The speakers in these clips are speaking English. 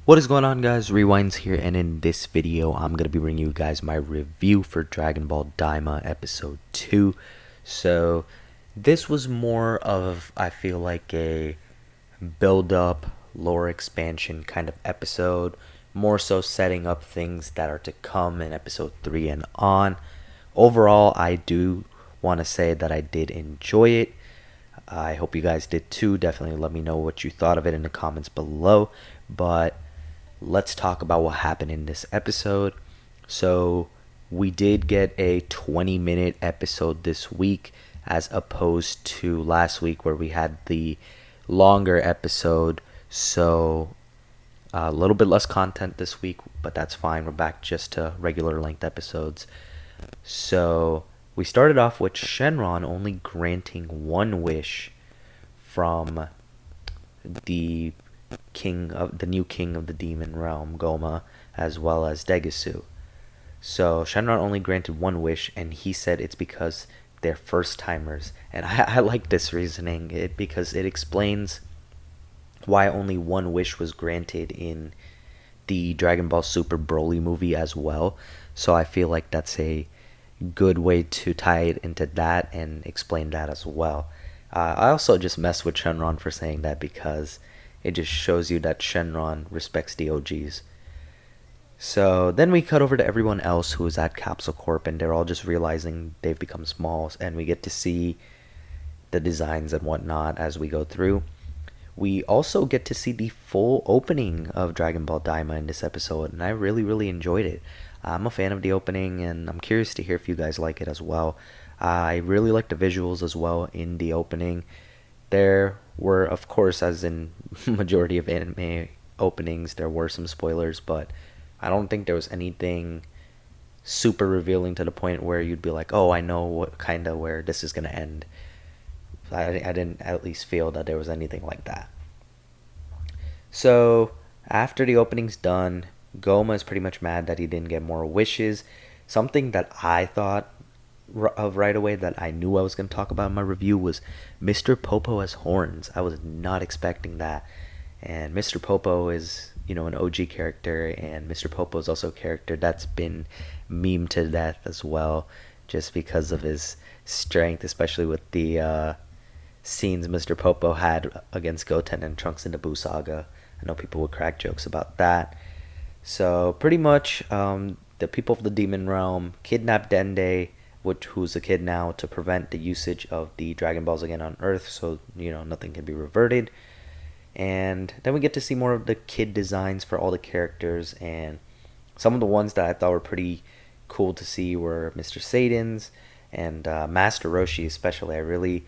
What is going on, guys? Rewinds here, and in this video I'm going to be bringing you guys my review for Dragon Ball Daima episode 2. So this was more of, I feel like, a build up lore expansion kind of episode, more so setting up things that are to come in episode 3 and on. Overall, I do want to say that I did enjoy it. I hope you guys did too. Definitely let me know what you thought of it in the comments below. But let's talk about what happened in this episode. So, we did get a 20-minute episode this week as opposed to last week where we had the longer episode. So, a little bit less content this week, but that's fine. We're back just to regular length episodes. So, we started off with Shenron only granting one wish from the new king of the demon realm, Goma, as well as Degisu. So Shenron only granted one wish, and he said it's because they're first timers. And I like this reasoning because it explains why only one wish was granted in the Dragon Ball Super Broly movie as well. So I feel like that's a good way to tie it into that and explain that as well. I also just messed with Shenron for saying that because it just shows you that Shenron respects the OGs. So then we cut over to everyone else who is at Capsule Corp, and they're all just realizing they've become small, and we get to see the designs and whatnot as we go through. We also get to see the full opening of Dragon Ball Daima in this episode, and I really enjoyed it. I'm a fan of the opening, and I'm curious to hear if you guys like it as well. I really like the visuals as well in the opening. There were, of course, as in majority of anime openings, there were some spoilers, but I don't think there was anything super revealing to the point where you'd be like, oh, I know what kind of where this is going to end. I didn't at least feel that there was anything like that. So after the opening's done, Goma is pretty much mad that he didn't get more wishes. Something that I thought of right away that I knew I was going to talk about in my review was Mr. Popo has horns. I was not expecting that. And Mr. Popo is, an OG character, and Mr. Popo is also a character that's been memed to death as well, just because of his strength, especially with the scenes Mr. Popo had against Goten and Trunks in the Buu Saga. I know people would crack jokes about that. So pretty much, the people of the Demon Realm kidnapped Dende, who's a kid now, to prevent the usage of the Dragon Balls again on Earth, so nothing can be reverted. And then we get to see more of the kid designs for all the characters, and some of the ones that I thought were pretty cool to see were Mr. Satan's and Master Roshi especially. I really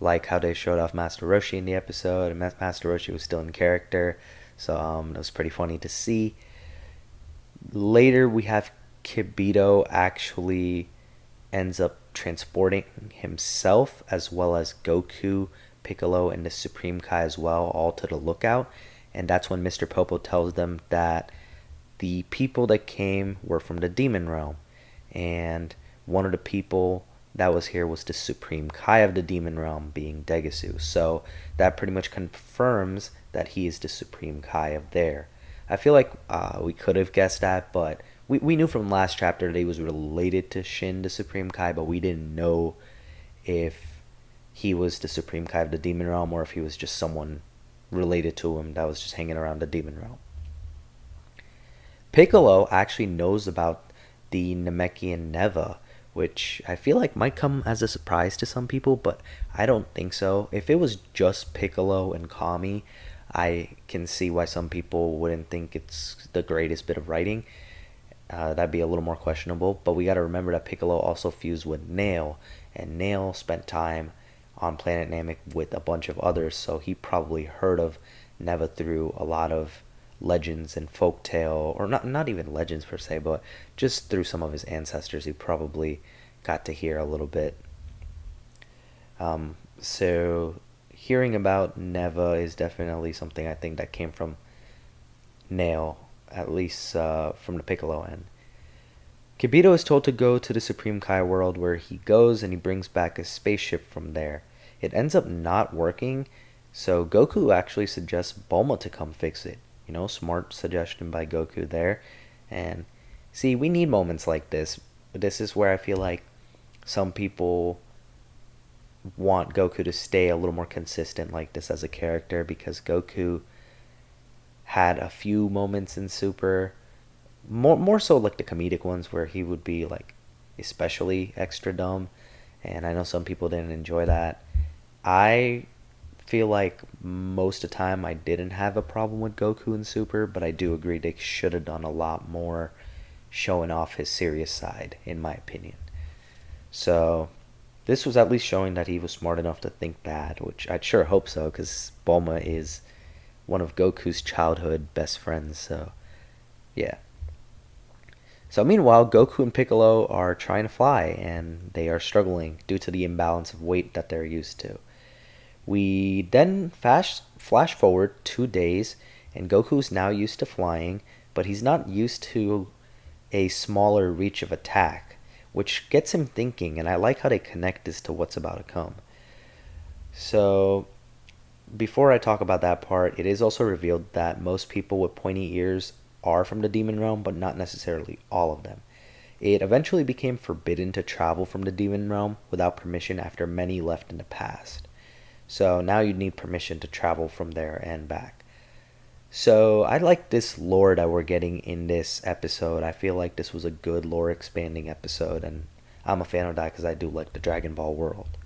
like how they showed off Master Roshi in the episode, and Master Roshi was still in character, so it was pretty funny to see. Later we have Kibito actually ends up transporting himself as well as Goku, Piccolo, and the Supreme Kai as well, all to the lookout. And that's when Mr. Popo tells them that the people that came were from the Demon Realm. And one of the people that was here was the Supreme Kai of the Demon Realm, being Degisu. So that pretty much confirms that he is the Supreme Kai of there. I feel like we could have guessed that, but we knew from last chapter that he was related to Shin, the Supreme Kai, but we didn't know if he was the Supreme Kai of the Demon Realm or if he was just someone related to him that was just hanging around the Demon Realm. Piccolo actually knows about the Namekian Neva, which I feel like might come as a surprise to some people, but I don't think so. If it was just Piccolo and Kami, I can see why some people wouldn't think it's the greatest bit of writing. That'd be a little more questionable, but we got to remember that Piccolo also fused with Nail, and Nail spent time on planet Namek with a bunch of others, so he probably heard of Neva through a lot of legends and folktale, or not even legends per se, but just through some of his ancestors. He probably got to hear a little bit. So hearing about Neva is definitely something I think that came from Nail, at least from the Piccolo end. Kibito is told to go to the Supreme Kai world, where he goes and he brings back a spaceship from there. It ends up not working, so Goku actually suggests Bulma to come fix it. Smart suggestion by Goku there. And see, we need moments like this. This is where I feel like some people want Goku to stay a little more consistent like this as a character, because Goku had a few moments in Super, more so like the comedic ones where he would be like especially extra dumb, and I know some people didn't enjoy that. I feel like most of the time I didn't have a problem with Goku in Super, but I do agree they should have done a lot more showing off his serious side, in my opinion. So this was at least showing that he was smart enough to think that, which I'd sure hope so, because Bulma is one of Goku's childhood best friends. So yeah. So meanwhile, Goku and Piccolo are trying to fly, and they are struggling due to the imbalance of weight that they're used to. We then flash forward 2 days, and Goku's now used to flying, but he's not used to a smaller reach of attack, which gets him thinking, and I like how they connect this to what's about to come. So, before I talk about that part, it is also revealed that most people with pointy ears are from the demon realm, but not necessarily all of them. It eventually became forbidden to travel from the demon realm without permission after many left in the past. So now you need permission to travel from there and back. So I like this lore that we're getting in this episode. I feel like this was a good lore expanding episode, and I'm a fan of that because I do like the Dragon Ball world.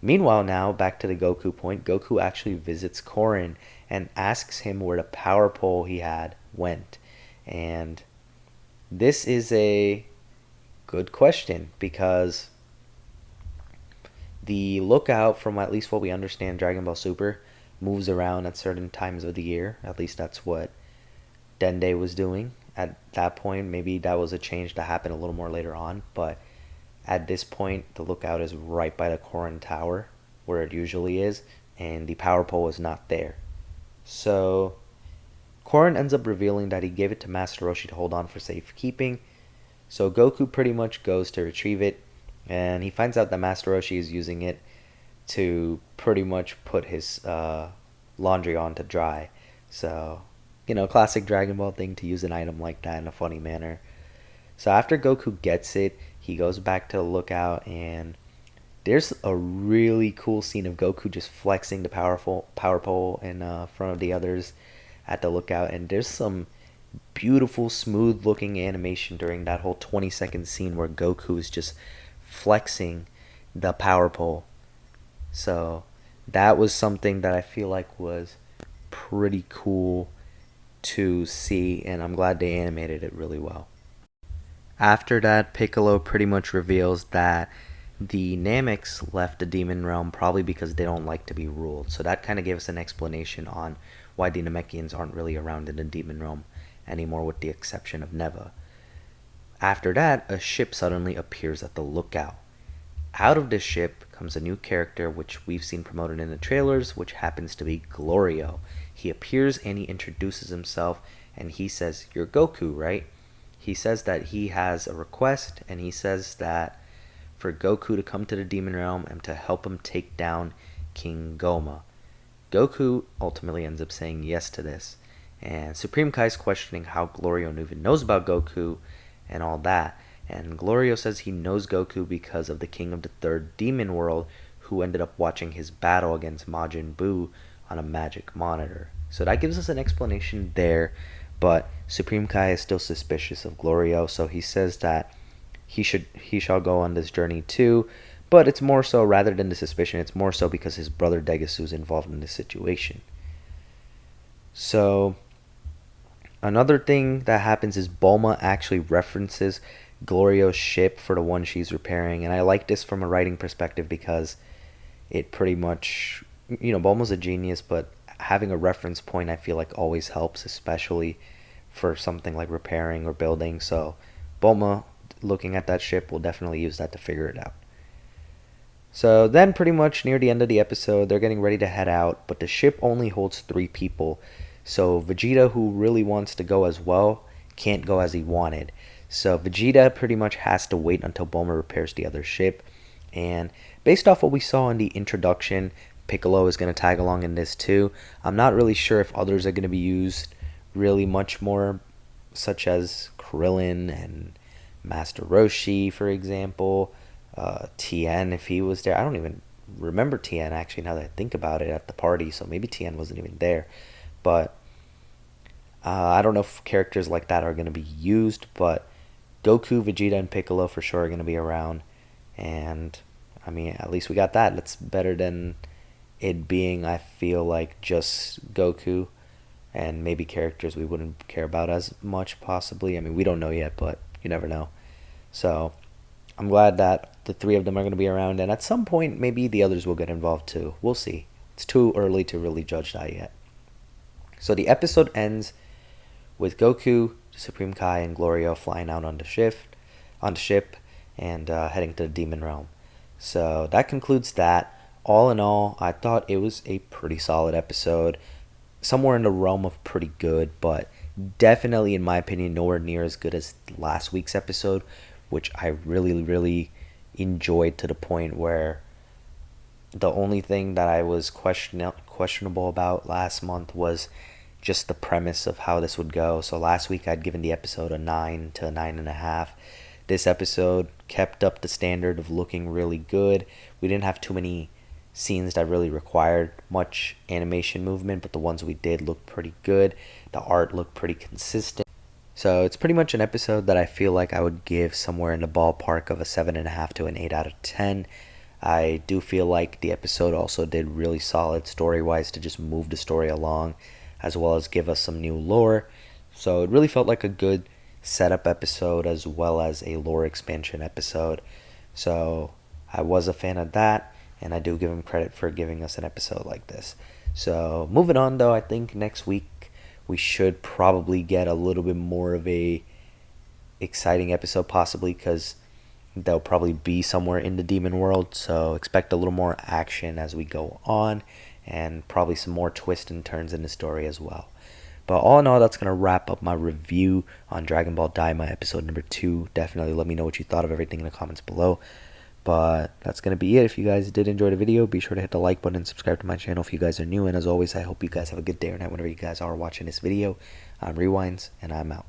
Meanwhile, now back to the Goku point, Goku actually visits Korin and asks him where the power pole he had went. And this is a good question, because the lookout, from at least what we understand, Dragon Ball Super moves around at certain times of the year. At least that's what Dende was doing at that point. Maybe that was a change that happened a little more later on, but at this point, the lookout is right by the Korin Tower, where it usually is, and the power pole is not there. So Korin ends up revealing that he gave it to Master Roshi to hold on for safekeeping. So Goku pretty much goes to retrieve it, and he finds out that Master Roshi is using it to pretty much put his laundry on to dry. So, classic Dragon Ball thing to use an item like that in a funny manner. So after Goku gets it, he goes back to the lookout, and there's a really cool scene of Goku just flexing the power pole in front of the others at the lookout, and there's some beautiful, smooth looking animation during that whole 20-second scene where Goku is just flexing the power pole. So that was something that I feel like was pretty cool to see, and I'm glad they animated it really well. After that, Piccolo pretty much reveals that the Nameks left the demon realm probably because they don't like to be ruled. So that kind of gave us an explanation on why the Namekians aren't really around in the demon realm anymore, with the exception of Neva. After that, a ship suddenly appears at the lookout. Out of this ship comes a new character which we've seen promoted in the trailers, which happens to be Glorio. He appears and he introduces himself, and he says, "You're Goku, right?" He says that he has a request, and he says that for Goku to come to the demon realm and to help him take down King Goma. Goku ultimately ends up saying yes to this, and Supreme Kai is questioning how Glorio even knows about Goku and all that. And Glorio says he knows Goku because of the king of the third demon world, who ended up watching his battle against Majin Buu on a magic monitor. So that gives us an explanation there, but Supreme Kai is still suspicious of Glorio, so he says that he shall go on this journey too, but it's more so, rather than the suspicion, it's more so because his brother Degasu is involved in this situation. So another thing that happens is Bulma actually references Glorio's ship for the one she's repairing, and I like this from a writing perspective because it pretty much, Bulma's a genius, but having a reference point I feel like always helps, especially for something like repairing or building. So Bulma, looking at that ship, will definitely use that to figure it out. So then pretty much near the end of the episode, they're getting ready to head out, but the ship only holds 3 people. So Vegeta, who really wants to go as well, can't go as he wanted. So Vegeta pretty much has to wait until Bulma repairs the other ship. And based off what we saw in the introduction, Piccolo is going to tag along in this too. I'm not really sure if others are going to be used really much more, such as Krillin and Master Roshi, for example. Tien, if he was there. I don't even remember Tien, actually, now that I think about it, at the party, so maybe Tien wasn't even there. But I don't know if characters like that are going to be used, but Goku, Vegeta, and Piccolo for sure are going to be around. And, I mean, at least we got that. That's better than it being, I feel like, just Goku and maybe characters we wouldn't care about as much, possibly. I mean, we don't know yet, but you never know. So, I'm glad that the three of them are going to be around, and at some point, maybe the others will get involved too. We'll see. It's too early to really judge that yet. So the episode ends with Goku, Supreme Kai, and Glorio flying out on the ship, and heading to the Demon Realm. So that concludes that. All in all, I thought it was a pretty solid episode, somewhere in the realm of pretty good, but definitely, in my opinion, nowhere near as good as last week's episode, which I really, really enjoyed, to the point where the only thing that I was questionable about last month was just the premise of how this would go. So last week I'd given the episode a 9 to a 9.5. This episode kept up the standard of looking really good. We didn't have too many scenes that really required much animation movement, but the ones we did looked pretty good. The art looked pretty consistent. So it's pretty much an episode that I feel like I would give somewhere in the ballpark of a 7.5 to an 8 out of 10. I do feel like the episode also did really solid story-wise to just move the story along, as well as give us some new lore. So it really felt like a good setup episode as well as a lore expansion episode. So I was a fan of that, and I do give him credit for giving us an episode like this. So moving on, though, I think next week we should probably get a little bit more of a exciting episode, possibly, because they'll probably be somewhere in the demon world. So expect a little more action as we go on, and probably some more twists and turns in the story as well. But all in all, that's going to wrap up my review on Dragon Ball Daima episode number 2. Definitely let me know what you thought of everything in the comments below. But that's going to be it. If you guys did enjoy the video, be sure to hit the like button and subscribe to my channel if you guys are new. And as always, I hope you guys have a good day or night whenever you guys are watching this video. I'm Rewinds, and I'm out.